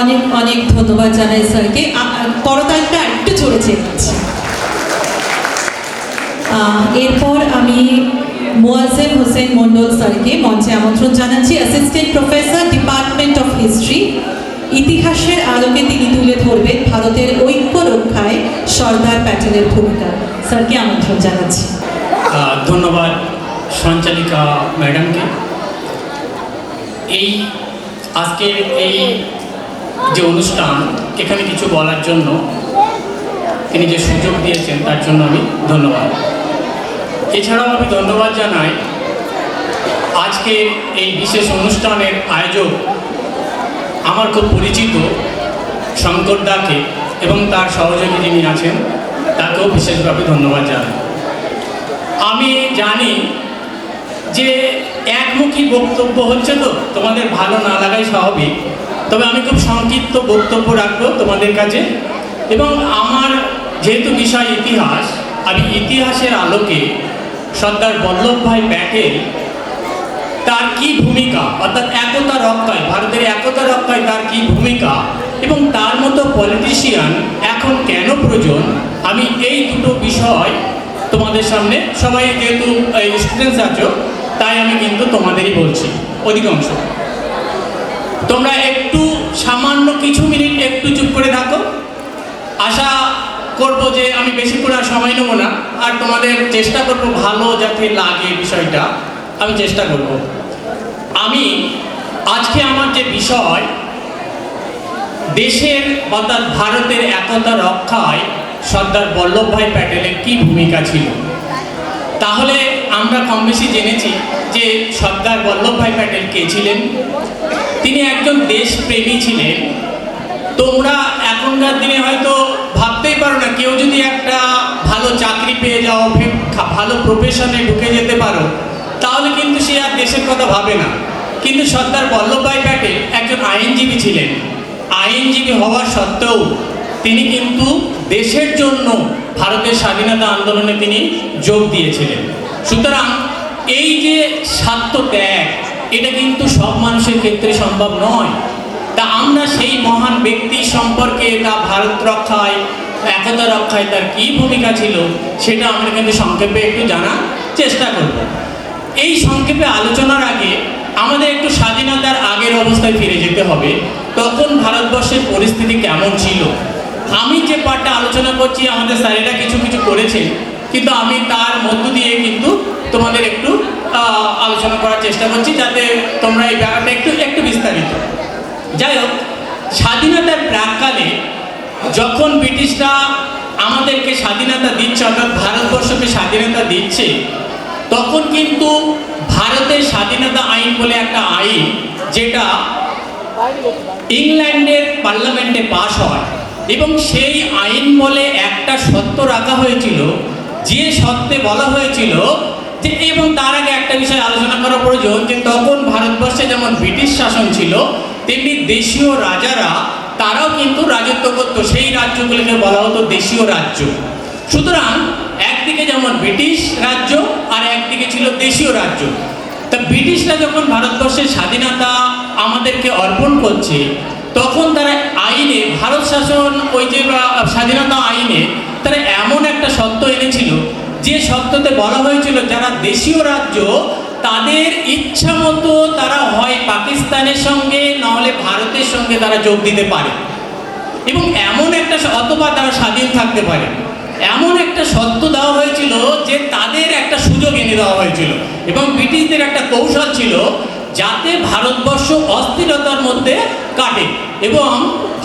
অনেক অনেক ধন্যবাদ জানাই স্যারকে। করতালটা একটু জোরে চেয়েছি। এরপর আমি মোয়াজ্জেম হোসেন মন্ডল স্যারকে মঞ্চে আমন্ত্রণ জানাচ্ছি। Assistant professor, department of history. ইতিহাসের আলোকে তিনি তুলে ধরবেন ভারতের ঐক্য রক্ষায় সর্দার প্যাটেলের ভূমিকা। স্যারকে আমন্ত্রণ জানাচ্ছি। ধন্যবাদ সঞ্চালিকা ম্যাডামকে। আজকের এই যে অনুষ্ঠান, এখানে কিছু বলার জন্য তিনি যে সুযোগ দিয়েছেন তার জন্য আমি ধন্যবাদ। এছাড়াও আমি ধন্যবাদ জানাই আজকে এই বিশেষ অনুষ্ঠানের আয়োজক আমার খুব পরিচিত শঙ্কর দাকে এবং তার সহযোগী যিনি আছেন তাকেও বিশেষভাবে ধন্যবাদ জানাই। আমি জানি যে একমুখী বক্তব্য হচ্ছে, তো তোমাদের ভালো না লাগাই স্বাভাবিক, তবে আমি খুব সংক্ষিপ্ত বক্তব্য রাখবো তোমাদের কাছে। এবং আমার যেহেতু বিষয় ইতিহাস, আমি ইতিহাসের আলোকে সর্দার বল্লভভাই প্যাটেল তার কি ভূমিকা, অর্থাৎ একতা রক্ষায়, ভারতের একতা রক্ষায় তার কি ভূমিকা এবং তার মতো পলিটিশিয়ান এখন কেন প্রয়োজন, আমি এই দুটো বিষয় তোমাদের সামনে, সবাই যেহেতু স্টুডেন্টস আছো তাই আমি কিন্তু তোমাদেরই বলছি। অধিকাংশ তোমরা একটু সামান্য কিছু মিনিট একটু চুপ করে থাকো। আশা করব যে আমি বেশি করে আর সময় নেব না, আর তোমাদের চেষ্টা করব ভালো যাতে লাগে বিষয়টা, আমি চেষ্টা করব। আমি আজকে আমার যে বিষয়, দেশের অর্থাৎ ভারতের একতা রক্ষায় সর্দার বল্লভভাই প্যাটেলের কি ভূমিকা ছিল, তাহলে আমরা কম বেশি জেনেছি যে সর্দার বল্লভভাই প্যাটেল কে ছিলেন। তিনি একজন দেশপ্রেমী ছিলেন। তোমরা এখনকার দিনে হয়তো ভাবতেই পারো না, কেউ যদি একটা ভালো চাকরি পেয়ে যাও, ভালো প্রফেশনে ঢুকে যেতে পারো, তাহলে কিন্তু সে আর দেশের কথা ভাবে না। কিন্তু সর্দার বল্লভভাই প্যাটেল একজন আইনজীবী ছিলেন। আইনজীবী হওয়া সত্ত্বেও তিনি কিন্তু দেশের জন্য ভারতের স্বাধীনতা আন্দোলনে তিনি যোগ দিয়েছিলেন। সুতরাং এই যে স্বার্থত্যাগ, এটা কিন্তু সব মানুষের ক্ষেত্রে সম্ভব নয়। তা আমরা সেই মহান ব্যক্তি সম্পর্কে, তা ভারত রক্ষায়, একতা রক্ষায় তার কী ভূমিকা ছিল, সেটা আমরা কিন্তু সংক্ষেপে একটু জানার চেষ্টা করব। এই সংক্ষেপে আলোচনার আগে আমাদের একটু স্বাধীনতার আগের অবস্থায় ফিরে যেতে হবে। তখন ভারতবর্ষের পরিস্থিতি কেমন ছিল। আমি যে পার্টটা আলোচনা করছি, আমাদের স্যারেরা কিছু কিছু করেছেন, কিন্তু আমি তার মধ্য দিয়ে কিন্তু তোমাদের একটু আলোচনা করার চেষ্টা করছি, যাতে তোমরা এই ব্যাপারটা একটু বিস্তারিত। যাই হোক, স্বাধীনতার প্রাক্কালে যখন ব্রিটিশরা আমাদেরকে স্বাধীনতা দিচ্ছে, অর্থাৎ ভারতবর্ষকে স্বাধীনতা দিচ্ছে, তখন কিন্তু ভারতের স্বাধীনতা আইন বলে একটা আইন, যেটা ইংল্যান্ডের পার্লামেন্টে পাশ হয়, এবং সেই আইন বলে একটা শর্ত রাখা হয়েছিল, যে শর্তে বলা হয়েছিল যে, এবং তার আগে একটা বিষয় আলোচনা করা প্রয়োজন, যে তখন ভারতবর্ষে যেমন ব্রিটিশ শাসন ছিল, তেমনি দেশীয় রাজারা তারাও কিন্তু রাজত্ব করতো। সেই রাজ্যগুলিকে বলা হতো দেশীয় রাজ্য। সুতরাং একদিকে যেমন ব্রিটিশ রাজ্য আর একদিকে ছিল দেশীয় রাজ্য। তা ব্রিটিশরা যখন ভারতবর্ষের স্বাধীনতা আমাদেরকে অর্পণ করছে, তখন তারা আইনে, ভারত শাসন ওই যে স্বাধীনতা আইনে তারা এমন একটা শর্ত এনেছিল, যে শর্ততে বলা হয়েছিল যারা দেশীয় রাজ্য, তাদের ইচ্ছা মতো তারা হয় পাকিস্তানের সঙ্গে, নাহলে ভারতের সঙ্গে তারা যোগ দিতে পারে, এবং এমন একটা, অথবা তারা স্বাধীন থাকতে পারে, এমন একটা শর্ত দেওয়া হয়েছিল, যে তাদের একটা সুযোগ এনে দেওয়া হয়েছিল। এবং ব্রিটিশদের একটা কৌশল ছিল, যাতে ভারতবর্ষ অস্থিরতার মধ্যে কাটে এবং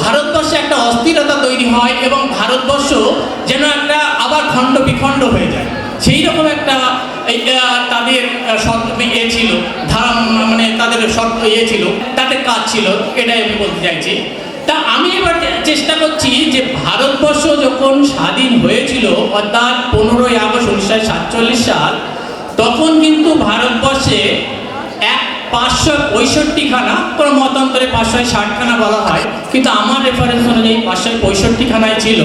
ভারতবর্ষে একটা অস্থিরতা তৈরি হয়, এবং ভারতবর্ষ যেন একটা আবার খণ্ড বিখণ্ড হয়ে যায়, সেই রকম একটা তাদের শর্ত ছিল, মানে তাদের শর্ত ছিল, তাদের কাজ ছিল, এটাই আমি বলতে চাইছি। তা আমি এবার চেষ্টা করছি যে ভারতবর্ষ যখন স্বাধীন হয়েছিল, অর্থাৎ 15ই আগস্ট 1947 সাল, তখন কিন্তু ভারতবর্ষে 565খানা, কোনো মতান্তরে 560খানা বলা হয়, কিন্তু আমার রেফারেন্স অনুযায়ী 565খানায় ছিল।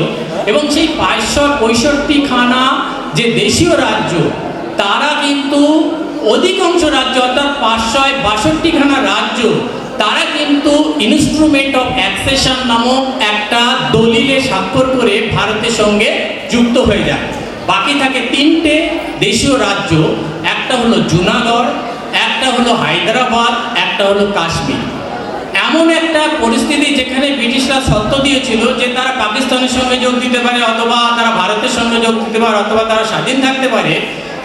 এবং সেই 565খানা যে দেশীয় রাজ্য, তারা কিন্তু অধিকাংশ রাজ্য, অর্থাৎ 562খানা রাজ্য, তারা কিন্তু ইনস্ট্রুমেন্ট অফ অ্যাকসেশন নামক একটা দলিলে স্বাক্ষর করে ভারতের সঙ্গে যুক্ত হয়ে যায়। বাকি থাকে তিনটে দেশীয় রাজ্য, একটা হলো জুনাগড়, একটা হলো হায়দ্রাবাদ, একটা হলো কাশ্মীর। এমন একটা পরিস্থিতি যেখানে ব্রিটিশরা শর্ত দিয়েছিল যে তারা পাকিস্তানের সঙ্গে যোগ দিতে পারে, অথবা তারা ভারতের সঙ্গে যোগ দিতে পারে, অথবা তারা স্বাধীন থাকতে পারে।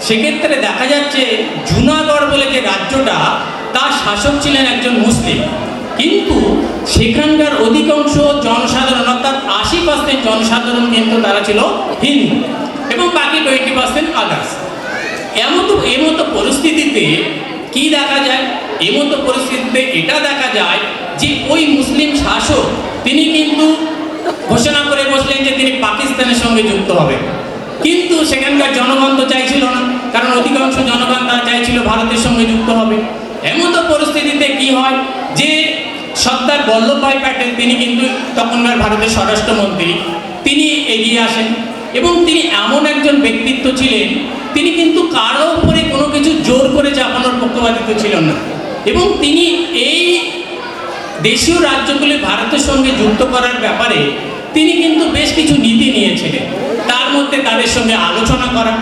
সেক্ষেত্রে দেখা যাচ্ছে জুনাগড় বলে যে রাজ্যটা, তার শাসক ছিলেন একজন মুসলিম, কিন্তু সেখানকার অধিকাংশ জনসাধারণ অর্থাৎ 80% জনসাধারণ কিন্তু তারা ছিল হিন্দু এবং বাকি 20% আদার্স। এমতো পরিস্থিতিতে কি দেখা যায়? এমতো পরিস্থিতিতে এটা দেখা যায় যে ওই মুসলিম শাসক তিনি কিন্তু ঘোষণা করে বসলেন যে তিনি পাকিস্তানের সঙ্গে যুক্ত হবে, কিন্তু সেখানকার জনগণ তো চাইছিল না, কারণ অধিকাংশ জনগণ তারা চাইছিল ভারতের সঙ্গে যুক্ত হবে। এমতো পরিস্থিতিতে কি হয় যে সর্দার বল্লভভাই প্যাটেল তিনি কিন্তু তখনকার ভারতের স্বরাষ্ট্রমন্ত্রী, তিনি এগিয়ে আসেন এবং তিনি এমন একজন ব্যক্তিত্ব ছিলেন, তিনি কিন্তু কারো উপরে কোনো কিছু জোর করে চাপানোর পক্ষপাতিত্ব ছিলেন না এবং তিনি এই দেশীয় রাজ্যগুলি ভারতের সঙ্গে যুক্ত করার ব্যাপারে তিনি কিন্তু বেশ কিছু নীতি নিয়েছিলেন। তার মধ্যে তাদের সঙ্গে আলোচনা করা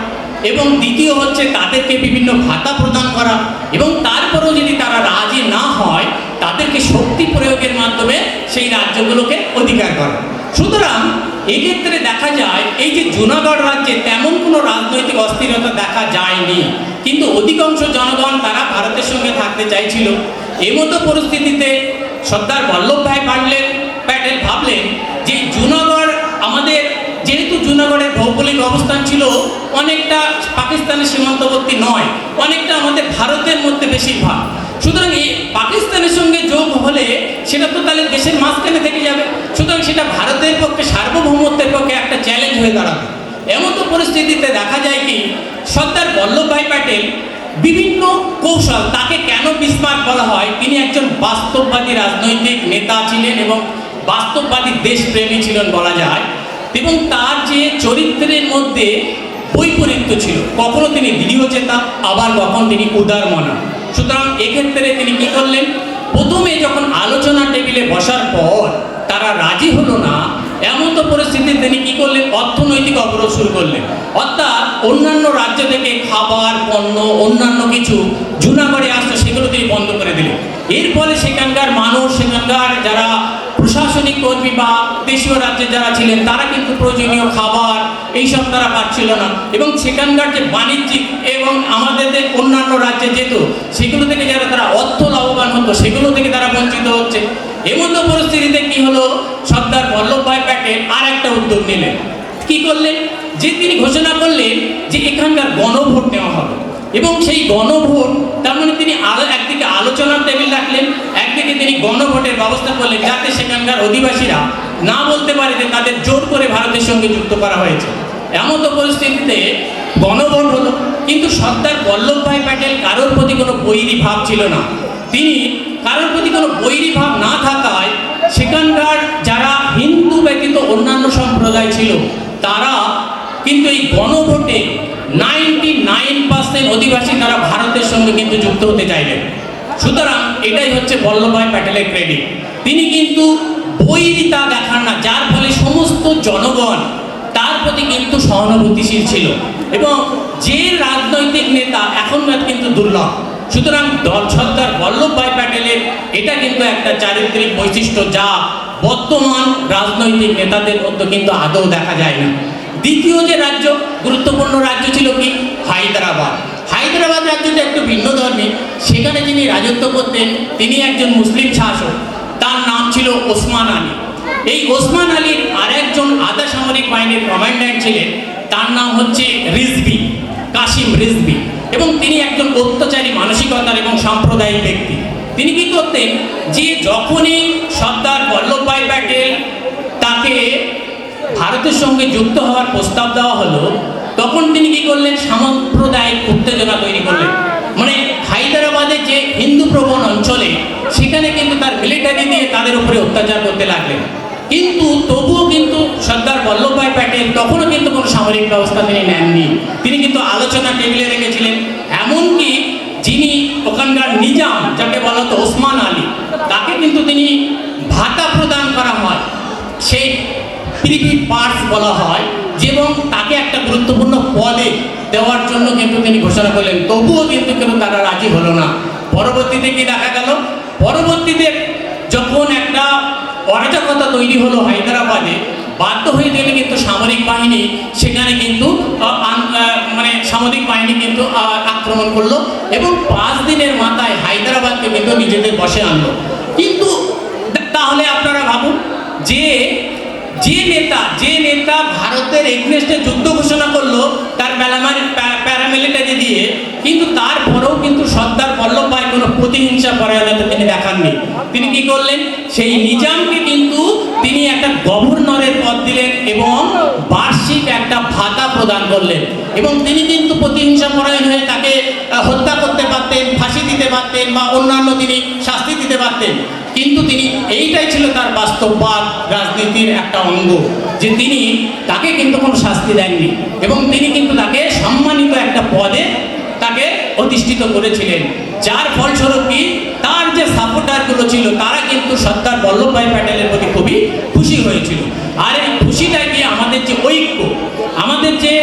এবং দ্বিতীয় হচ্ছে তাদেরকে বিভিন্ন ভাতা প্রদান করা এবং তারপরেও যদি তারা রাজি না হয় তাদেরকে শক্তি প্রয়োগের মাধ্যমে সেই রাজ্যগুলোকে অধিকার করা। সুতরাং এক্ষেত্রে দেখা যায় এই যে জুনাগড় রাজ্যে তেমন কোনো রাজনৈতিক অস্থিরতা দেখা যায়নি, কিন্তু অধিকাংশ জনগণ তারা ভারতের সঙ্গে থাকতে চাইছিল। এমতো পরিস্থিতিতে সর্দার বল্লভভাই প্যাটেল ভাবলেন যে জুনাগড় আমাদের, যেহেতু জুনাগড়ের ভৌগোলিক অবস্থান ছিল অনেকটা পাকিস্তানের সীমান্তবর্তী নয়, অনেকটা আমাদের ভারতের মধ্যে বেশিরভাগ, সুতরাং এই পাকিস্তানের সঙ্গে যোগ হলে সেটা তো তাহলে দেশের মাঝখানে থেকে যাবে, সুতরাং সেটা ভারতের পক্ষে সার্বভৌমত্বের পক্ষে একটা চ্যালেঞ্জ হয়ে দাঁড়াবে। এমতো পরিস্থিতিতে দেখা যায় কি সর্দার বল্লভভাই প্যাটেল বিভিন্ন কৌশল, তাকে কেন বিসমার্ক বলা হয়, তিনি একজন বাস্তববাদী রাজনৈতিক নেতা ছিলেন এবং বাস্তববাদী দেশপ্রেমী ছিলেন বলা যায়, এবং তার যে চরিত্রের মধ্যে বৈপরীত্য ছিল, কখনো তিনি দৃঢ়চেতা, আবার কখন তিনি উদারমনা। সুতরাং এক্ষেত্রে তিনি কি করলেন, প্রথমে যখন আলোচনা টেবিলে বসার পর তারা রাজি হলো না, এমন তো পরিস্থিতিতে তিনি কি করলেন, অর্থনৈতিক অবরোধ শুরু করলেন, অর্থাৎ অন্যান্য রাজ্য থেকে খাবার পণ্য অন্যান্য কিছু জুনাগড়ে আসতো সেগুলো তিনি বন্ধ করে দিলেন। এর ফলে সেখানকার মানুষ, সেখানকার যারা প্রশাসনিক কর্মী বা দেশীয় রাজ্যে যারা ছিলেন তারা কিন্তু প্রয়োজনীয় খাবার এইসব তারা পাচ্ছিল না, এবং সেখানকার যে বাণিজ্যিক এবং আমাদের যে অন্যান্য রাজ্যে যেত সেগুলো থেকে যারা তারা অর্থ লাভবান হতো সেগুলো থেকে তারা বঞ্চিত হচ্ছে। এমতো পরিস্থিতিতে কি হলো, সর্দার বল্লভভাই প্যাটেল আর একটা উদ্যোগ নিলেন। কি করলেন, যে তিনি ঘোষণা করলেন যে এখানকার গণভোট নেওয়া হবে, এবং সেই গণভোট তার মানে তিনি একদিকে আলোচনার টেবিল রাখলেন, একদিকে তিনি গণভোটের ব্যবস্থা করলেন যাতে সেখানকার অধিবাসীরা না বলতে পারে যে তাদের জোর করে ভারতের সঙ্গে যুক্ত করা হয়েছে। এমন তো পরিস্থিতিতে গণভোট হলো, কিন্তু সর্দার বল্লভভাই প্যাটেল কারোর প্রতি কোনো বৈরী ভাব ছিল না। তিনি কারোর প্রতি কোনো বৈরী ভাব না থাকায় সেখানকার যারা হিন্দু ব্যতীত অন্যান্য সম্প্রদায় ছিল তারা কিন্তু এই গণভোটে 99% অধিবাসী তারা ভারতের সঙ্গে কিন্তু যুক্ত হতে চাইলেন। সুতরাং এটাই হচ্ছে বল্লভভাই প্যাটেলের ক্রেডিট। তিনি কিন্তু বৈরিতা দেখান না, যার ফলে সমস্ত জনগণ তার প্রতি কিন্তু সহানুভূতিশীল ছিল, এবং যে রাজনৈতিক নেতা এখনকার কিন্তু দুর্লভ। সুতরাং সর্দার বল্লভভাই প্যাটেলের এটা কিন্তু একটা চারিত্রিক বৈশিষ্ট্য যা বর্তমান রাজনৈতিক নেতাদের মধ্যে কিন্তু আদৌ দেখা যায় না। দ্বিতীয় যে রাজ্য, গুরুত্বপূর্ণ রাজ্য ছিল কি, হায়দ্রাবাদ। হায়দ্রাবাদ রাজ্যটা একটু ভিন্নধর্মী, সেখানে যিনি রাজত্ব করতেন তিনি একজন মুসলিম শাসক, তার নাম ছিল ওসমান আলী। এই ওসমান আলীর আরেকজন আধা সামরিক বাহিনীর কমান্ড্যান্ট ছিলেন, তার নাম হচ্ছে রিজভি, কাসিম রিজভি, এবং তিনি একজন অত্যাচারী মানসিকতার এবং সাম্প্রদায়িক ব্যক্তি। তিনি কি করতেন, যে যখনই সর্দার বল্লভভাই প্যাটেল তাকে ভারতের সঙ্গে যুক্ত হওয়ার প্রস্তাব দেওয়া হলো, তখন তিনি কি করলেন, সাম্প্রদায়িক উত্তেজনা তৈরি করলেন। মানে হায়দ্রাবাদের যে হিন্দু প্রবণ অঞ্চলে সেখানে কিন্তু তার মিলিটারি দিয়ে তাদের উপরে অত্যাচার করতে লাগলেন, কিন্তু তবুও কিন্তু সর্দার বল্লভভাই প্যাটেল তখনও কিন্তু কোনো সামরিক ব্যবস্থা তিনি নেননি। তিনি কিন্তু আলোচনা টেবিলে রেখেছিলেন, এমনকি যিনি ওখানকার নিজাম যাকে বলা হতো ওসমান আলী, তাকে কিন্তু তিনি প্রিভি পার্স বলা হয়, এবং তাকে একটা গুরুত্বপূর্ণ পদে দেওয়ার জন্য কিন্তু তিনি ঘোষণা করলেন। তবুও কিন্তু তারা রাজি হলো না। পরবর্তীতে কি দেখা গেল, পরবর্তীতে যখন একটা অরাজকতা তৈরি হলো হায়দ্রাবাদে, বাধ্য হয়ে গেলে কিন্তু সামরিক বাহিনী সেখানে কিন্তু সামরিক বাহিনী কিন্তু আক্রমণ করলো এবং 5 দিনের মাথায় হায়দ্রাবাদকে কিন্তু নিজেদের বশে আনলো। কিন্তু তাহলে আপনারা ভাবুন, যে নেতা ভারতের এগনেস্টে যুদ্ধ ঘোষণা করলো তার প্যারামিলিটারি দিয়ে, কিন্তু তারপরেও কিন্তু সর্দার বল্লভভাই কোনো প্রতিহিংসা পরায়ণতা তিনি দেখাননি। তিনি কি করলেন, সেই নিজামকে কিন্তু তিনি একটা গভর্নরের পদ দিলেন এবং বার্ষিক একটা ভাতা প্রদান করলেন। এবং তিনি কিন্তু প্রতিহিংসা পরায়ণ হয়ে তাকে হত্যা করতে পারতেন, ফাঁসি দিতে পারতেন বা অন্যান্য তিনি শাস্তি দিতে পারতেন, কিন্তু তিনি এইটাই ছিল তার বাস্তববাদ রাজনীতির একটা অঙ্গ, যে তিনি তাকে কিন্তু কোনো শাস্তি দেননি এবং তিনি কিন্তু তাকে সম্মানিত একটা পদে তাকে অধিষ্ঠিত করেছিলেন। যার ফলস্বরূপ কি, তার যে সাপোর্টারগুলো ছিল তারা কিন্তু সর্দার বল্লভভাই প্যাটেলের প্রতি খুবই খুশি হয়েছিল। আর এই খুশিটা কি, আমাদের যে ঐক্য, আমাদের যে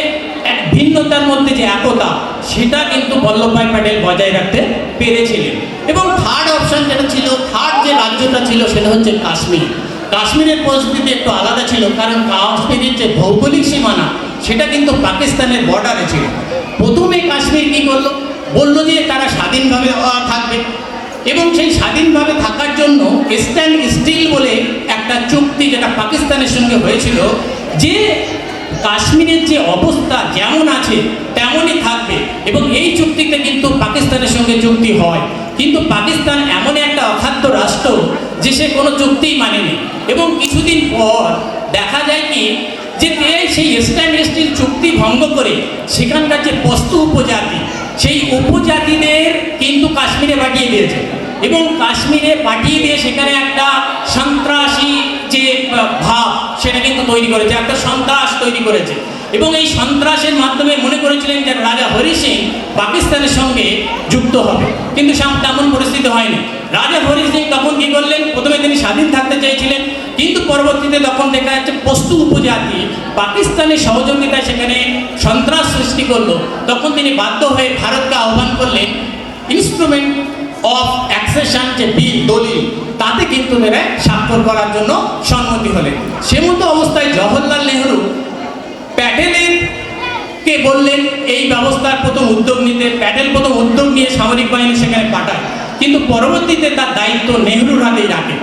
ভিন্নতার মধ্যে যে একতা, সেটা কিন্তু বল্লভভাই প্যাটেল বজায় রাখতে পেরেছিলেন। এবং থার্ড অপশন যেটা ছিল, থার্ড যে রাজ্যটা ছিল সেটা হচ্ছে কাশ্মীর। কাশ্মীরের পরিস্থিতি একটু আলাদা ছিল, কারণ কাশ্মীরের যে ভৌগোলিক সীমানা সেটা কিন্তু পাকিস্তানের বর্ডারে ছিল। প্রথমে কাশ্মীর কি করলো, বললো যে তারা স্বাধীনভাবে থাকবে এবং সেই স্বাধীনভাবে থাকার জন্য স্ট্যান্ড স্টিল বলে একটা চুক্তি যেটা পাকিস্তানের সঙ্গে হয়েছিল, যে কাশ্মীরের যে অবস্থা যেমন আছে তেমনই থাকবে। এবং এই চুক্তিতে কিন্তু পাকিস্তানের সঙ্গে চুক্তি হয়, কিন্তু পাকিস্তান এমন একটা অখাদ্য রাষ্ট্র যে সে কোনো চুক্তিই মানেনি। এবং কিছুদিন পর দেখা যায় কি, যে সেই স্ট্যান্ড স্টিল চুক্তি ভঙ্গ করে সেখানকার যে পশতু উপজাতি, সেই উপজাতিদের কিন্তু কাশ্মীরে পাঠিয়ে দিয়েছে এবং কাশ্মীরে পাঠিয়ে দিয়ে সেখানে একটা সন্ত্রাসী যে ভাব সেটা কিন্তু তৈরি করেছে, একটা সন্ত্রাস তৈরি করেছে। এবং এই সন্ত্রাসের মাধ্যমে মনে করেছিলেন যে রাজা হরি সিং পাকিস্তানের সঙ্গে যুক্ত হবে, কিন্তু তেমন পরিস্থিতি হয়নি। রাজা হরি সিং তখন কি করলেন, প্রথমে তিনি স্বাধীন থাকতে চেয়েছিলেন, কিন্তু পরবর্তীতে তখন দেখা যাচ্ছে পশতু উপজাতি পাকিস্তানের সহযোগিতায় সেখানে সন্ত্রাস সৃষ্টি করলো। তখন তিনি বাধ্য হয়ে ভারতকে আহ্বান করলেন ইনস্ট্রুমেন্ট অফ অ্যাকসেশন যে বিল, দলিল, তাতে কিন্তু তারা স্বাক্ষর করার জন্য সম্মতি হলেন। সে মতো অবস্থায় জওহরলাল নেহরু প্যাটেলের কে বললেন এই ব্যবস্থার প্রথম উদ্যোগ নিতে। প্যাটেল প্রথম উদ্যোগ নিয়ে সামরিক বাহিনী সেখানে পাঠায়, কিন্তু পরবর্তীতে তার দায়িত্ব নেহরুর হাতেই রাখে।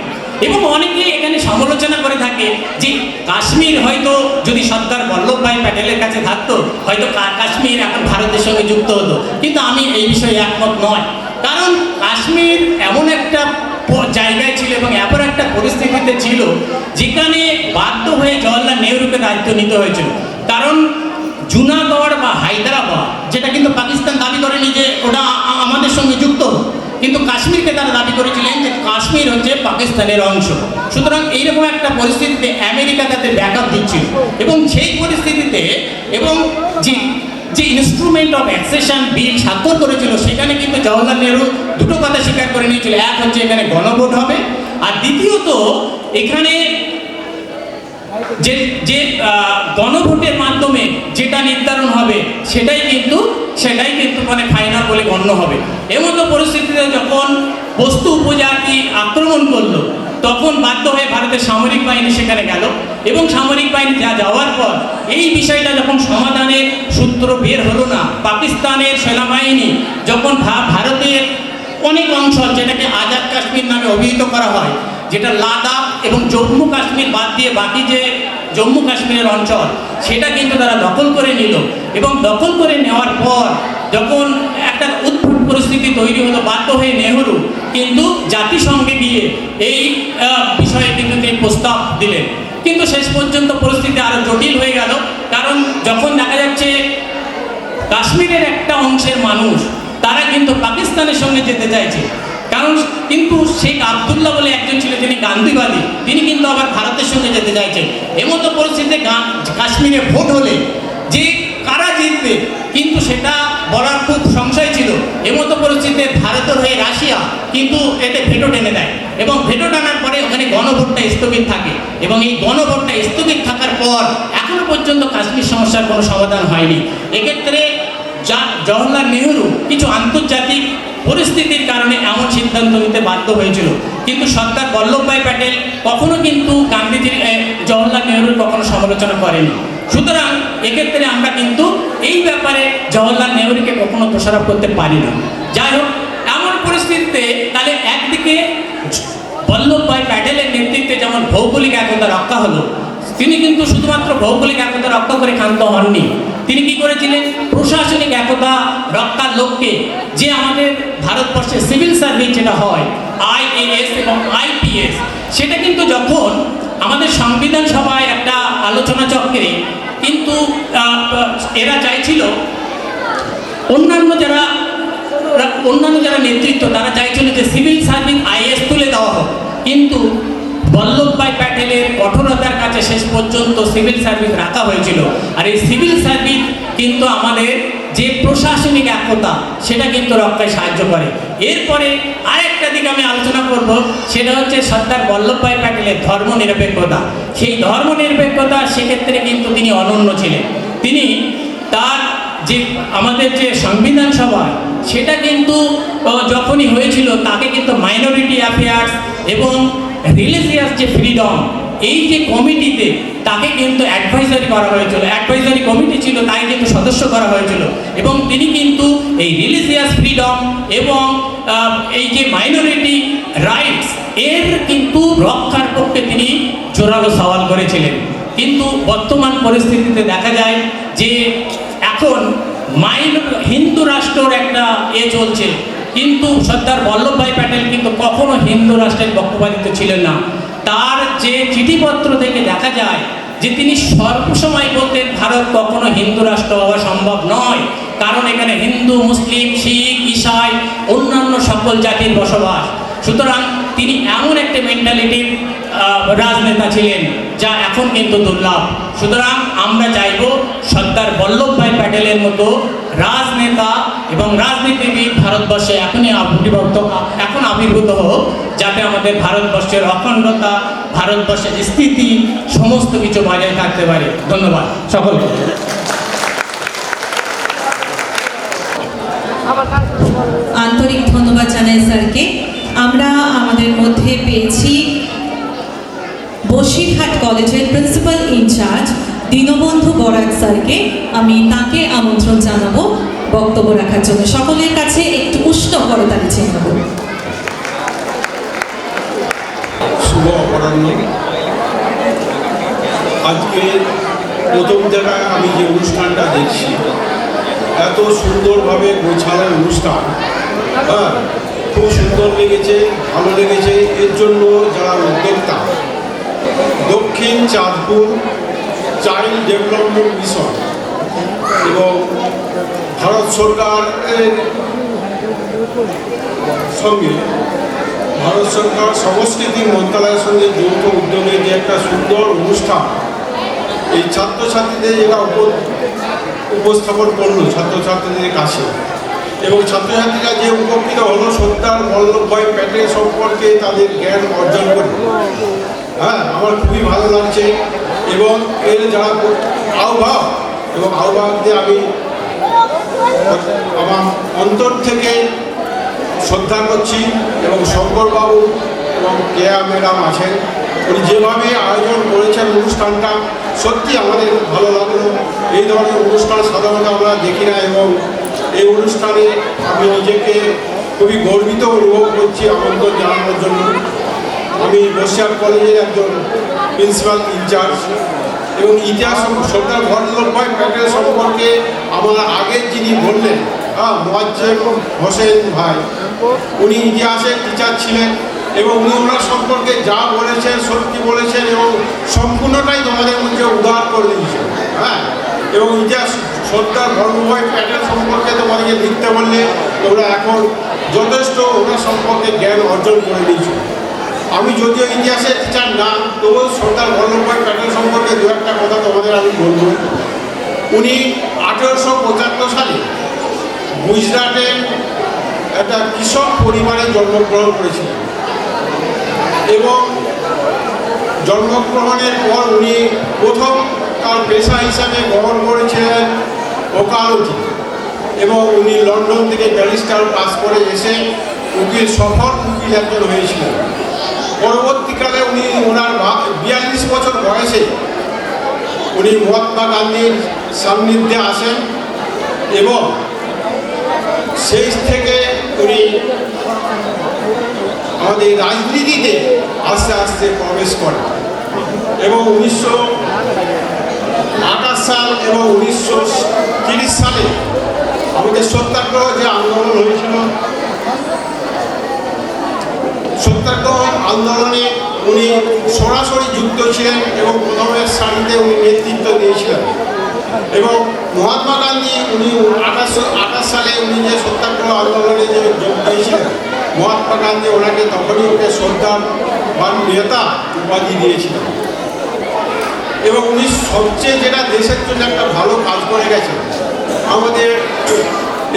এবং অনেকেই এখানে সমালোচনা করে থাকে যে কাশ্মীর হয়তো যদি সর্দার বল্লভভাই প্যাটেলের কাছে থাকতো, হয়তো কাশ্মীর এখন ভারতের সঙ্গে যুক্ত হতো, কিন্তু আমি এই বিষয়ে একমত নয়। কারণ কাশ্মীর এমন একটা জায়গায় ছিল এবং এমন একটা পরিস্থিতিতে ছিল যেখানে বাধ্য হয়ে জওহরলাল নেহরুকে দায়িত্ব নিতে হয়েছিল। কারণ জুনাগড় বা হায়দ্রাবাদ, যেটা কিন্তু পাকিস্তান দাবি করেনি যে ওটা আমাদের সঙ্গে যুক্ত, কিন্তু কাশ্মীরকে তারা দাবি করেছিলেন যে কাশ্মীর হচ্ছে পাকিস্তানের অংশ। সুতরাং এইরকম একটা পরিস্থিতিতে আমেরিকা তাদের ব্যাকআপ দিচ্ছিল এবং সেই পরিস্থিতিতে এবং যে ইনস্ট্রুমেন্ট অফ অ্যাকসেশন বিল স্বাক্ষর করেছিল, সেখানে কিন্তু জওহরলাল নেহরু দুটো কথা স্বীকার করে নিয়েছিল। এক হচ্ছে এখানে গণভোট হবে, আর দ্বিতীয়ত এখানে যে গণভোটের মাধ্যমে যেটা নির্ধারণ হবে সেটাই কিন্তু ফাইনাল বলে গণ্য হবে। এমতো পরিস্থিতিতে যখন পশতু উপজাতি আক্রমণ করলো, তখন বাধ্য হয়ে ভারতের সামরিক বাহিনী সেখানে গেল এবং সামরিক বাহিনী যাওয়ার পর এই বিষয়টা যখন সমাধানের সূত্র বের হলো না, পাকিস্তানের সেনাবাহিনী যখন ভারতের অনেক অঞ্চল, যেটাকে আজাদ কাশ্মীর নামে অভিহিত করা হয়, যেটা লাদাখ এবং জম্মু কাশ্মীর বাদ দিয়ে বাকি যে জম্মু কাশ্মীরের অঞ্চল, সেটা কিন্তু তারা দখল করে নিল। এবং দখল করে নেওয়ার পর যখন একটা উদ্ভট পরিস্থিতি তৈরি হলো, বাধ্য হয়ে নেহরু কিন্তু জাতিসংঘে গিয়ে এই বিষয়ে কিন্তু তিনি প্রস্তাব দিলেন। কিন্তু শেষ পর্যন্ত পরিস্থিতি আরও জটিল হয়ে গেল, কারণ যখন দেখা যাচ্ছে কাশ্মীরের একটা অংশের মানুষ তারা কিন্তু পাকিস্তানের সঙ্গে যেতে চাইছে, কারণ কিন্তু শেখ আবদুল্লাহ বলে একজন ছিল, তিনি গান্ধীবাদী, তিনি কিন্তু আবার ভারতের সঙ্গে যেতে চাইছেন। এমতো পরিস্থিতিতে কাশ্মীরে ভোট হলে যে কারা জিতবে কিন্তু সেটা বলার খুব সংশয় ছিল। এমতো পরিস্থিতিতে ভারতের হয়ে রাশিয়া কিন্তু এতে ভেটো টেনে দেয় এবং ভেটো টানার পরে ওখানে গণভোটটা স্থগিত থাকে এবং এই গণভোটটা স্থগিত থাকার পর এখনো পর্যন্ত কাশ্মীর সমস্যার কোনো সমাধান হয়নি। এক্ষেত্রে জওহরলাল নেহরু কিছু আন্তর্জাতিক পরিস্থিতির কারণে এমন সিদ্ধান্ত নিতে বাধ্য হয়েছিল, কিন্তু সর্দার বল্লভভাই প্যাটেল কখনো কিন্তু গান্ধীজির জওহরলাল নেহরুর কখনো সমালোচনা করেনি। সুতরাং এক্ষেত্রে আমরা কিন্তু এই ব্যাপারে জওহরলাল নেহরুকে কখনো দোষারোপ করতে পারি না। যাই হোক, এমন পরিস্থিতিতে তাহলে একদিকে বল্লভভাই প্যাটেলের নেতৃত্বে যেমন ভৌগোলিক একতা রক্ষা হলো, তিনি কিন্তু শুধুমাত্র ভৌগোলিক একতা রক্ষা করে ক্ষান্ত হননি। তিনি কি করেছিলেন? প্রশাসনিক একতা রক্ষার লক্ষ্যে যে আমাদের ভারতবর্ষে সিভিল সার্ভিস যেটা হয় IAS এবং IPS, সেটা কিন্তু যখন আমাদের সংবিধান সভায় একটা আলোচনা চক্রে কিন্তু এরা চাইছিল, অন্যান্য যারা নেতৃত্ব তারা চাইছিল যে সিভিল সার্ভিস IAS তুলে দেওয়া হোক, কিন্তু বল্লভভাই প্যাটেলের কঠোরতার কাছে শেষ পর্যন্ত সিভিল সার্ভিস রাখা হয়েছিল। আর এই সিভিল সার্ভিস কিন্তু আমাদের যে প্রশাসনিক একতা সেটা কিন্তু রক্ষায় সাহায্য করে। এরপরে আরেকটা দিক আমি আলোচনা করব, সেটা হচ্ছে সর্দার বল্লভভাই প্যাটেলের ধর্মনিরপেক্ষতা। সেই ধর্মনিরপেক্ষতা সেক্ষেত্রে কিন্তু তিনি অনন্য ছিলেন। তিনি তার যে আমাদের যে সংবিধান সভা সেটা কিন্তু যখনই হয়েছিল তাকে কিন্তু মাইনরিটি অ্যাফেয়ার্স এবং রিলিজিয়াস যে ফ্রিডম, এই যে কমিটিতে তাকে কিন্তু অ্যাডভাইজারি করা হয়েছিল, অ্যাডভাইজারি কমিটি ছিল তাই কিন্তু সদস্য করা হয়েছিল, এবং তিনি কিন্তু এই রিলিজিয়াস ফ্রিডম এবং এই যে মাইনরিটি রাইটস এর কিন্তু রক্ষার পক্ষে তিনি জোরালো সওয়াল করেছিলেন। কিন্তু বর্তমান পরিস্থিতিতে দেখা যায় যে এখন হিন্দু রাষ্ট্রের একটা চলছে, কিন্তু সর্দার বল্লভভাই প্যাটেল কিন্তু কখনো হিন্দু রাষ্ট্রের পক্ষপাতিত্ব ছিলেন না। তার যে চিঠিপত্র থেকে দেখা যায় যে তিনি সর্বসময় বলতেন ভারত কখনো হিন্দু রাষ্ট্র হওয়া সম্ভব নয়, কারণ এখানে হিন্দু, মুসলিম, শিখ, ঈসাই, অন্যান্য সকল জাতির বসবাস। সুতরাং তিনি এমন একটা মেন্টালিটির রাজনেতা ছিলেন যা এখন কিন্তু দুর্লভ। সুতরাং আমরা চাইব সর্দার বল্লভভাই প্যাটেলের মতো রাজনেতা এবং রাজনীতিবিদ ভারতবর্ষে এখন আবির্ভূত হোক, যাতে আমাদের ভারতবর্ষের অখণ্ডতা, ভারতবর্ষের স্থিতি সমস্ত কিছু বজায় থাকতে পারে। ধন্যবাদ সকলকে। আন্তরিক ধন্যবাদ জানাই স্যারকে। আমরা আমাদের মধ্যে পেয়েছি বসিরহাট কলেজের প্রিন্সিপাল ইনচার্জ দীনবন্ধু বরাক স্যারকে। আমি তাকে আমন্ত্রণ জানাবো বক্তব্য রাখার জন্য। সকলের কাছে একটু উষ্ণ করতালি চেয়ে নেব। শুভ অপরাহ্ন। আজকে প্রথম জায়গায় আমি যে অনুষ্ঠানটা দেখছি, এত সুন্দরভাবে গোছানো অনুষ্ঠান, খুব সুন্দর লেগেছে, ভালো লেগেছে। এর জন্য যারা উদ্যোক্তা, দক্ষিণ চাঁদপুর চাইল্ড ডেভেলপমেন্ট মিশন এবং ভারত সরকারের সঙ্গে ভারত সরকার সংস্কৃতি মন্ত্রণালয়ের সঙ্গে যৌথ উদ্যোগে যে একটা সুন্দর অনুষ্ঠান এই ছাত্রছাত্রীদের যেটা উপস্থাপন করলো ছাত্রছাত্রীদের কাছে, এবং ছাত্রছাত্রীরা যে উপকৃত হলো সর্দার বল্লভভাই প্যাটেল সম্পর্কে তাদের জ্ঞান অর্জন করে, আমার খুবই ভালো লাগছে। এবং এর যারা আহ্বায়ক দিয়ে আমি আমার অন্তর থেকে শ্রদ্ধা করছি। এবং শঙ্করবাবু এবং কেয়া ম্যাডাম আছেন, উনি যেভাবে আয়োজন করেছেন অনুষ্ঠানটা সত্যি আমাদের খুব ভালো লাগলো। এই ধরনের অনুষ্ঠান সাধারণত আমরা দেখি না, এবং এই অনুষ্ঠানে আমি নিজেকে খুবই গর্বিত অনুভব করছি আমন্ত্রণ জানানোর জন্য। আমি বসিরহাট কলেজের একজন প্রিন্সিপাল ইনচার্জ, এবং ইতিহাস সর্দার বল্লভভাই প্যাটেল সম্পর্কে আমার আগের যিনি বললেন মোয়াজ্জেম হোসেন ভাই, উনি ইতিহাসের টিচার ছিলেন, এবং উনি ওনার সম্পর্কে যা বলেছেন সত্যি বলেছেন, এবং সম্পূর্ণটাই তোমাদের মধ্যে উদাহরণ করে দিয়েছেন। এবং ইতিহাস সর্দার বল্লভভাই প্যাটেল সম্পর্কে তোমাদেরকে লিখতে বললে তোমরা এখন যথেষ্ট ওনার সম্পর্কে জ্ঞান অর্জন করে নিয়েছো। আমি যদিও ইতিহাসের টিচার না, তবুও সর্দার বল্লভভাই প্যাটেল সম্পর্কে দু একটা কথা তোমাদের আমি বলব। উনি 1875 সালে গুজরাটের একটা কৃষক পরিবারে জন্মগ্রহণ করেছিলেন, এবং জন্মগ্রহণের পর উনি প্রথম তার পেশা হিসাবে গ্রহণ করেছিলেন ওকালতি, এবং উনি লন্ডন থেকে ব্যারিস্টার পাস করে এসে সফল উকিল একজন হয়েছিলেন। পরবর্তীকালে উনি ওনার 42 বছর বয়সে উনি মহাত্মা গান্ধীর সান্নিধ্যে আসেন এবং সেই থেকে উনি আমাদের রাজনীতিতে আস্তে আস্তে প্রবেশ করেন এবং 1928 সাল এবং 1930 সালে আমাদের সত্যাগ্রহ যে আন্দোলন হয়েছিল, সত্যাগ্রহ আন্দোলনে উনি সরাসরি যুক্ত ছিলেন এবং প্রথমের সারিতে উনি নেতৃত্ব দিয়েছিলেন। এবং মহাত্মা গান্ধী উনি 1828 সালে উনি যে সত্যাগ্রহ আন্দোলনে যে যোগ দিয়েছিলেন, মহাত্মা গান্ধী ওনাকে তখনই ওকে শ্রদ্ধার নেতা উপাধি দিয়েছিলেন। এবং উনি সবচেয়ে যেটা দেশের জন্য একটা ভালো কাজ করে গেছেন, আমাদের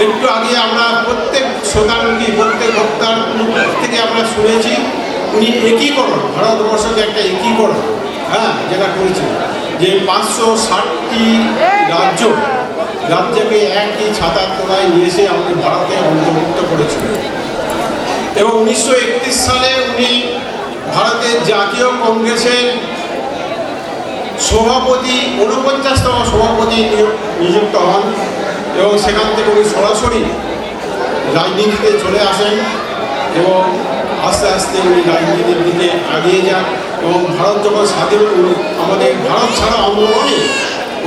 একটু আগে আমরা প্রত্যেক শ্রোতামুখী প্রত্যেক বক্তার থেকে আমরা শুনেছি উনি একীকরণ, ভারতবর্ষকে একটা একীকরণ যেটা করেছেন, যে 560টি রাজ্যকে একই ছাতার তলায় নিয়ে এসে আমাদের ভারতে অন্তর্ভুক্ত করেছিলেন। এবং 1931 সালে উনি ভারতের জাতীয় কংগ্রেসের সভাপতি 49তম সভাপতি নিযুক্ত হন এবং সেখান থেকে উনি সরাসরি রাজনীতিতে চলে আসেন এবং আস্তে আস্তে উনি রাজনীতির দিকে এগিয়ে যান এবং ভারত যখন স্বাধীন আমাদের ভারত ছাড়া আন্দোলনে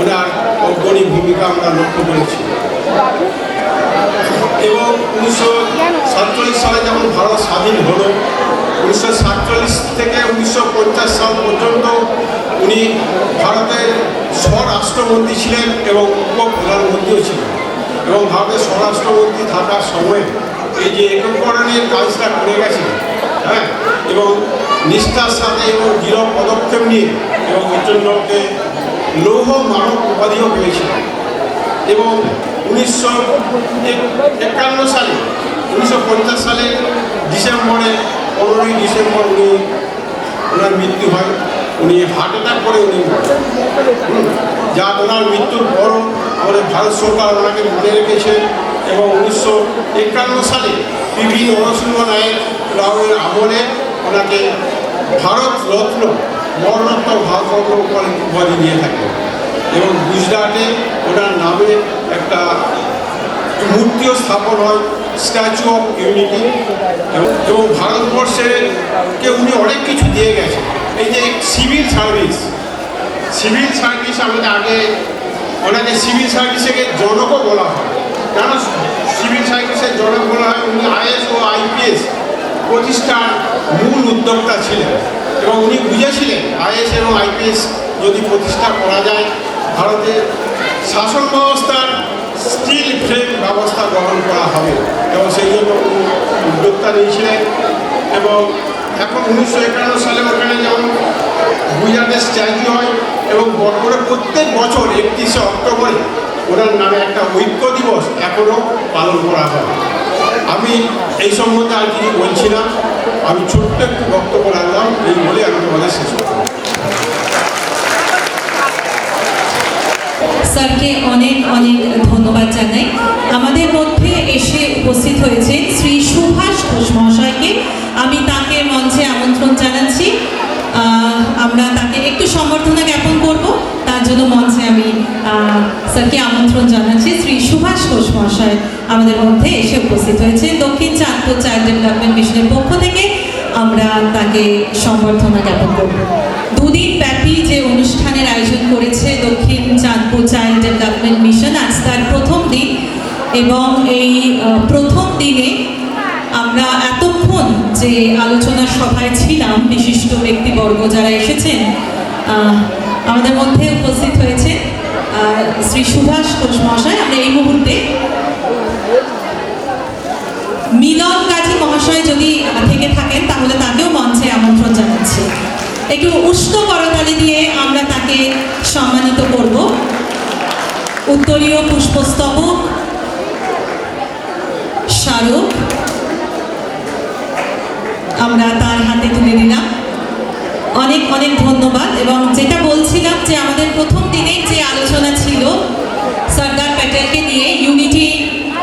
ওনার অগ্রণী ভূমিকা আমরা লক্ষ্য করেছি। এবং 1947 সালে যখন ভারত স্বাধীন হলো, 1947 থেকে 1950 সাল পর্যন্ত উনি ভারতের স্বরাষ্ট্রমন্ত্রী ছিলেন এবং উপপ্রধানমন্ত্রীও ছিলেন। এবং ভারতের স্বরাষ্ট্রমন্ত্রী থাকার সময় এই যে একীকরণের কাজটা করে গেছেন, এবং নিষ্ঠার সাথে এবং দৃঢ় পদক্ষেপ নিয়ে, এবং এর জন্য ওকে লৌহ মানব উপাধিও পেয়েছিলেন। এবং 1951 সালে 1950 সালের ডিসেম্বরে 15ই ডিসেম্বর ওনার মৃত্যু হয়। উনি হার্ট অ্যাটাক করে উনি যা ওনার মৃত্যুর পরও আমাদের ভারত সরকার ওনাকে মনে রেখেছেন। এবং 1951 সালে পিভি নরসিংহ রাওয়ের আমলে ওনাকে ভারত রত্ন মরণোত্তর ভারতরত্ন উপাধি দিয়ে থাকে। এবং গুজরাটে ওনার নামে একটা মূর্তিও স্থাপন হয়, স্ট্যাচু অফ ইউনিটি। এবং ভারতবর্ষকে উনি অনেক কিছু দিয়ে গেছেন। এই যে সিভিল সার্ভিস আমাদের আগে ওনাকে সিভিল সার্ভিসের জনকও বলা হয়। কেন সিভিল সার্ভিসের জনক বলা হয়? উনি আইএস ও আইপিএস প্রতিষ্ঠার মূল উদ্যোক্তা ছিলেন এবং উনি বুঝেছিলেন আইএস এবং আইপিএস যদি প্রতিষ্ঠা করা যায় ভারতের শাসন ব্যবস্থার স্টিল ফ্রেম ব্যবস্থা গ্রহণ করা হবে, এবং সেই জন্য উদ্যোক্তা নিয়েছিলেন। এবং এখন 1951 সালে ওখানে যেমন গুজরাটের স্ট্যাচু হয় এবং বড় প্রত্যেক বছর 31শে অক্টোবরে ওনার নামে একটা ঐক্য দিবস এখনও পালন করা হয়। আমি এই সম্বন্ধে আর কিছু বলছি না, আমি ছোট্ট একটু বক্তব্য রাখলাম, এই বলে আমি তোমাদের শেষ করব। স্যারকে অনেক অনেক ধন্যবাদ জানাই। আমাদের মধ্যে এসে উপস্থিত হয়েছে শ্রী সুভাষ ঘোষ মহাশয়কে, আমি তাকে মঞ্চে আমন্ত্রণ জানাচ্ছি। আমরা তাকে একটু সম্বর্ধনা জ্ঞাপন করব, তার জন্য মঞ্চে আমি স্যারকে আমন্ত্রণ জানাচ্ছি। শ্রী সুভাষ ঘোষ মহাশয় আমাদের মধ্যে এসে উপস্থিত হয়েছে। দক্ষিণ চাঁদপুর চাইল্ড ডেভেলপমেন্ট মিশনের পক্ষ থেকে আমরা তাকে সম্বর্ধনা জ্ঞাপন করব। দুদিন ব্যাপী যে অনুষ্ঠানের আয়োজন করেছে দক্ষিণ চাঁদপুর চাইল্ড ডেভেলপমেন্ট মিশন, আজ তার প্রথম দিন। এবং এই প্রথম দিনে আমরা এতক্ষণ যে আলোচনা সভায় ছিলাম, বিশিষ্ট ব্যক্তিবর্গ যারা এসেছেন আমাদের মধ্যে উপস্থিত হয়েছে শ্রী সুভাষ ঘোষ মহাশয়। আমরা এই মুহূর্তে মিলন গাজী মহাশয় যদি থেকে থাকেন তাহলে তাকেও মঞ্চে আমন্ত্রণ জানাচ্ছি। একটু উষ্ণ করতালি দিয়ে আমরা তাকে সম্মানিত করব। উত্তরীয় পুষ্পস্তবক, স্মারক আমরা তার হাতে তুলে দিলাম। অনেক অনেক ধন্যবাদ। ধন্যবাদ। এবং যেটা বলছিলাম যে আমাদের প্রথম দিনে যে আলোচনা ছিল সর্দার প্যাটেলকে নিয়ে, unity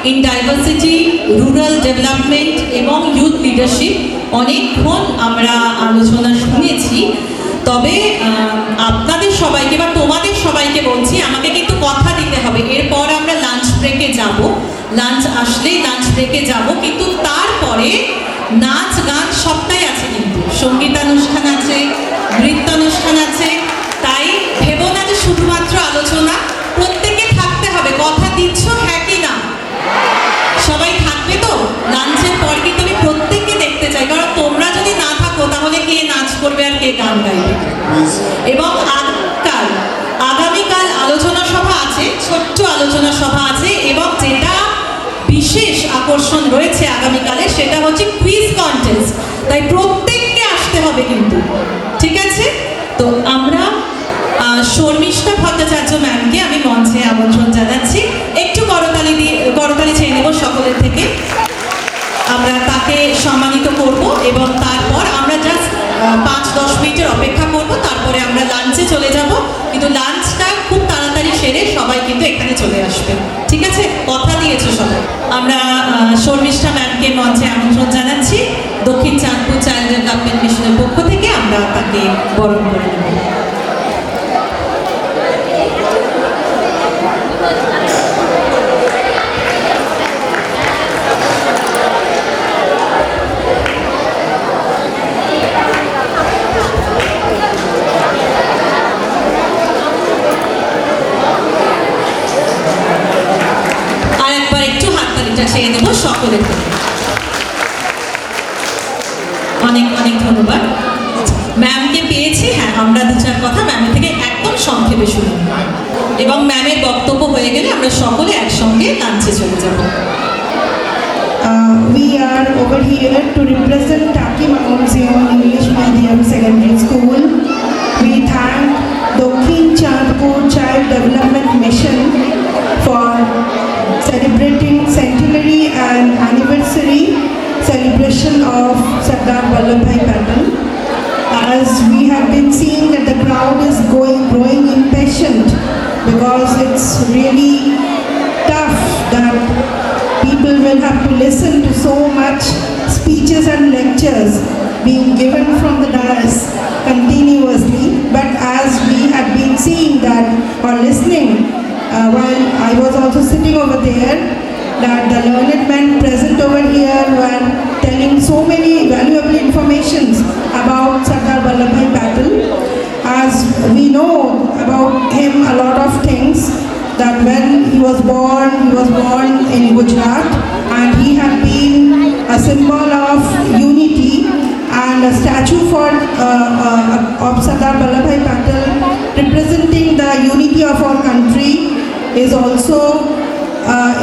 in diversity, rural development এবং ইউথ লিডারশিপ, অনেকক্ষণ আমরা আলোচনা শুনেছি। তবে আপনাদের সবাইকে বা তোমাদের সবাইকে বলছি, আমাকে কিন্তু কথা দিতে হবে, এরপর আমরা লাঞ্চ ব্রেকে যাব, লাঞ্চ আসলেই লাঞ্চ ব্রেকে যাব, কিন্তু তারপরে নাচ গান সবটাই আছে, কিন্তু সঙ্গীতানুষ্ঠান আছে, নৃত্যানুষ্ঠান আছে। তাই ভেবো না যে শুধুমাত্র আলোচনা, প্রত্যেকে থাকতে হবে। কথা দিচ্ছ হ্যাঁ কি না? সবাই থাকবে তো? লাঞ্চের পর কিন্তু আমি প্রত্যেককে দেখতে চাই, কারণ তোমরা যদি না থাকো তাহলে কে নাচ করবে আর কে গান গাইবে। এবং আগামীকাল আলোচনা সভা আছে, ছোট্ট আলোচনা সভা আছে, এবং যেটা বিশেষ আকর্ষণ রয়েছে আগামীকালে সেটা হচ্ছে কুইজ কন্টেস্ট। তাই প্রত্যেককে আসতে হবে কিন্তু, ঠিক আছে? তো আমরা শর্মিষ্ঠা ভট্টাচার্য ম্যামকে আমি মঞ্চে আমন্ত্রণ জানাচ্ছি। একটু করতালি চেয়ে নেব সকলের থেকে। আমরা তাকে সম্মানিত করব এবং তারপর আমরা জাস্ট 5-10 মিনিটের অপেক্ষা করব, তারপরে আমরা লাঞ্চে চলে যাব। কিন্তু লাঞ্চটা খুব তাড়াতাড়ি সেরে সবাই কিন্তু এখানে চলে আসবে, ঠিক আছে? কথা দিয়েছে সবাই। আমরা শর্মিষ্ঠা ম্যামকে মঞ্চে আমন্ত্রণ জানাচ্ছি। দক্ষিণ চাঁদপুর চাইল্ড ডেভেলপমেন্ট মিশনের পক্ষ থেকে আমরা তাকে বরণ করে নেব। চেয়ে নেব সকলের থেকে। অনেক অনেক ধন্যবাদ। ম্যামকে পেয়েছি, হ্যাঁ আমরা 2-4 কথা ম্যামের থেকে একদম সংক্ষেপে শুনি, এবং ম্যামের বক্তব্য হয়ে গেলে আমরা সকলে একসঙ্গে লাঞ্চে চলে যাব। We are over here to represent Taki Maunzion English Medium Secondary School. We thank Dokhin Chandpur Child Development Mission for celebrating centenary and anniversary celebration of Sardar Vallabhbhai Patel. As we have been seeing that the crowd is growing impatient, because it's really tough that people will have to listen to so much speeches and lectures being given from the dais continuously. But as we have been seeing that or listening, while I was also sitting over there, that the learned men present over here were telling so many valuable informations about Sardar Vallabhbhai Patel. As we know about him a lot of things, that when he was born in Gujarat, and he had been a symbol of unity, and a statue of Sardar Vallabhbhai Patel representing the unity of our country is also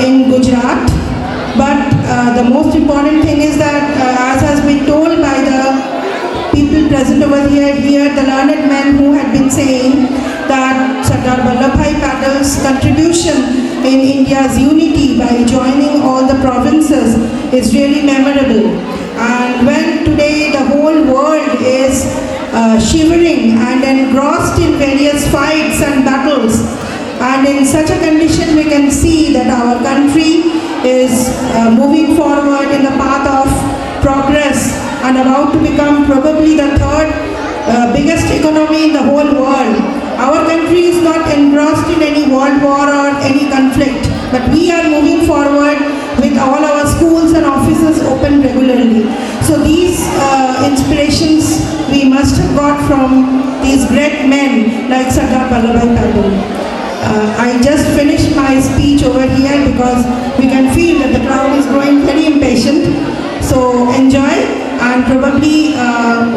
in Gujarat. But the most important thing is that, as has been told by the people present over here, the learned men who had been saying that Sardar Vallabhbhai Patel's contribution in India's unity by joining all the provinces is really memorable. And when today the whole world is shivering and engrossed in various fights and battles, and in such a condition we can see that our country is moving forward in the path of progress and about to become probably the third biggest economy in the whole world. Our country is not engrossed in any world war or any conflict, but we are moving forward with all our schools and offices open regularly. So these inspirations we must have got from these great men like Sardar Vallabhbhai Patel. I just finished my speech over here because we can feel that the crowd is growing very impatient. So enjoy, and probably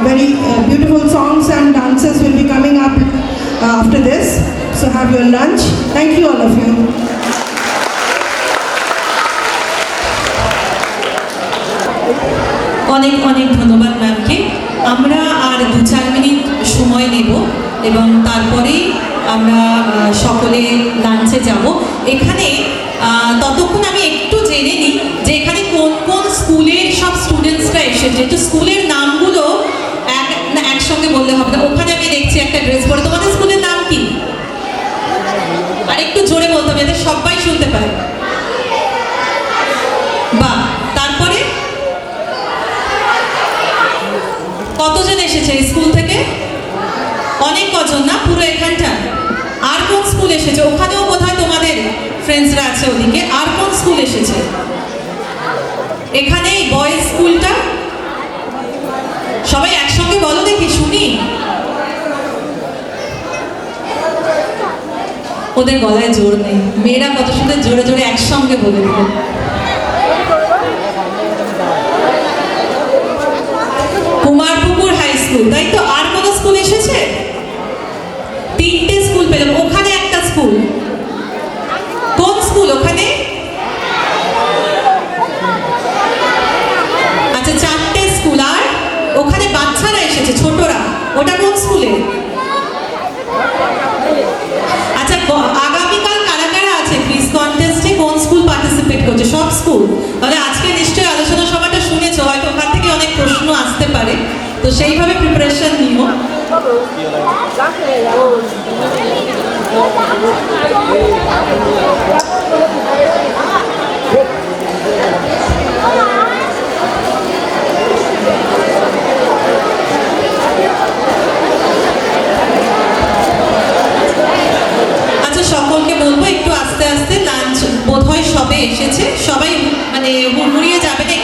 very beautiful songs and dances will be coming up after this. So have your lunch. Thank you all of you. অনেক অনেক ধন্যবাদ ম্যামকে। আমরা আর 2-4 minute সময় নেব এবং তারপরেই আমরা সকলে লাঞ্চে যাব। এখানে ততক্ষণ আমি একটু জেনে নিই যে এখানে কোন কোন স্কুলের সব স্টুডেন্টসরা এসেছে, একটু স্কুলের নামগুলো একসঙ্গে একসঙ্গে বললে হবে না। ওখানে আমি দেখছি একটা ড্রেস পরে, তোমাদের স্কুলের নাম কি? আর একটু জোরে বলতে হবে যাতে সবাই শুনতে পায়। বাহ, তারপরে কতজন এসেছে এই স্কুল থেকে? অনেক কজন না, পুরো এখানটা। আর কোন স্কুল এসেছে? ওখানেও বোধহয় তোমাদের ফ্রেন্ডসরা আছে ওদিকে। আর কোন স্কুল এসেছে? এখানে বয়েজ স্কুলটা। সবাই একসঙ্গে বলো দেখি শুনি। ওদের গলায় জোর নেই, মেয়েরা কত সুন্দর জোরে জোরে একসঙ্গে বলে দিল। কুমারপুকুর হাই স্কুল, তাই তো? আর কোন স্কুল এসেছে? 3টে স্কুল পেলাম। ওখানে একটা স্কুল, কোন স্কুল ওখানে? আচ্ছা, 4টে স্কুল। আর ওখানে বাচ্চারা এসেছে, ছোটরা, ওটা কোন স্কুলে? আচ্ছা, আগামীকাল কারা কারা আছে কুইজ কন্টেস্টে? কোন স্কুল পার্টিসিপেট করছে? সব স্কুল। তাহলে আজকে নিশ্চয়ই আলোচনা সভাটা শুনেছো, হয়তো ওখান থেকে অনেক প্রশ্ন আসতে পারে, তো সেইভাবে প্রিপারেশন নিও। আচ্ছা, সকলকে বলবো একটু আস্তে আস্তে, লাঞ্চ বোধহয় সবে এসেছে, সবাই মানে হুড়মুড়িয়ে যাবে না,